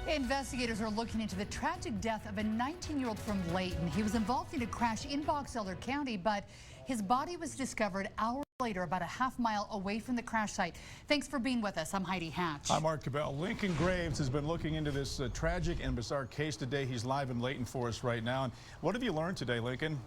Investigators are looking into the tragic death of a 19-year-old from Layton. He was involved in a crash in Box Elder County, but his body was discovered hours later, about a half-mile away from the crash site. Thanks for being with us. I'm Heidi Hatch. I'm Mark Cabell. Lincoln Graves has been looking into this tragic and bizarre case today. He's live in Layton for us right now. And what have you learned today, Lincoln?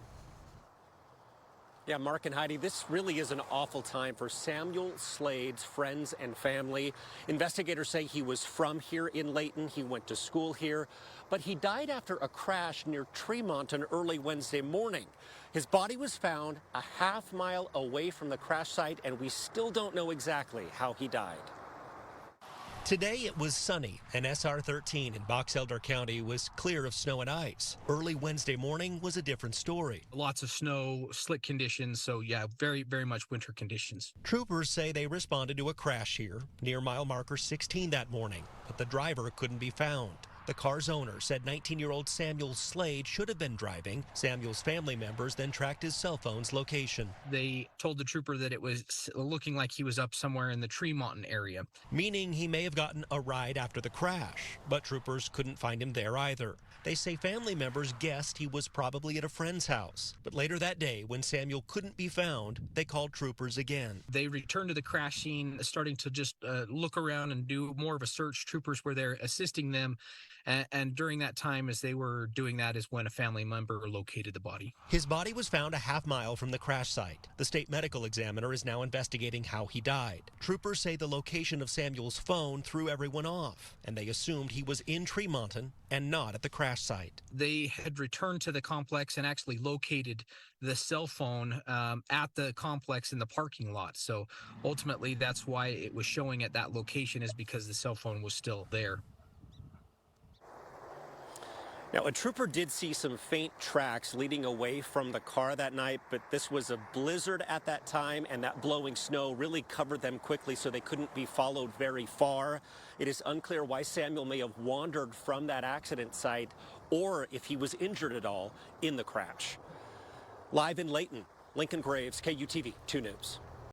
Yeah, Mark and Heidi, this really is an awful time for Samuel Slade's friends and family. Investigators say he was from here in Layton. He went to school here, but he died after a crash near Tremont on early Wednesday morning. His body was found a half-mile away from the crash site, and we still don't know exactly how he died. Today it was sunny, and SR 13 in Box Elder County was clear of snow and ice. Early Wednesday morning was a different story. Lots of snow, slick conditions, so yeah, very much winter conditions. Troopers say they responded to a crash here near mile marker 16 that morning, but the driver couldn't be found. The car's owner said 19-year-old Samuel Slade should have been driving. Samuel's family members then tracked his cell phone's location. They told the trooper that it was looking like he was up somewhere in the Tremont area. Meaning he may have gotten a ride after the crash, but troopers couldn't find him there either. They say family members guessed he was probably at a friend's house. But later that day, when Samuel couldn't be found, they called troopers again. They returned to the crash scene, starting to just look around and do more of a search. Troopers were there assisting them. And during that time, as they were doing that, is when a family member located the body. His body was found a half-mile from the crash site. The state medical examiner is now investigating how he died. Troopers say the location of Samuel's phone threw everyone off, and they assumed he was in Tremonton and not at the crash site. They had returned to the complex and actually located the cell phone at the complex in the parking lot. So ultimately, that's why it was showing at that location, is because the cell phone was still there. Now, a trooper did see some faint tracks leading away from the car that night, but this was a blizzard at that time, and that blowing snow really covered them quickly, so they couldn't be followed very far. It is unclear why Samuel may have wandered from that accident site or if he was injured at all in the crash. Live in Layton, Lincoln Graves, KUTV 2 News.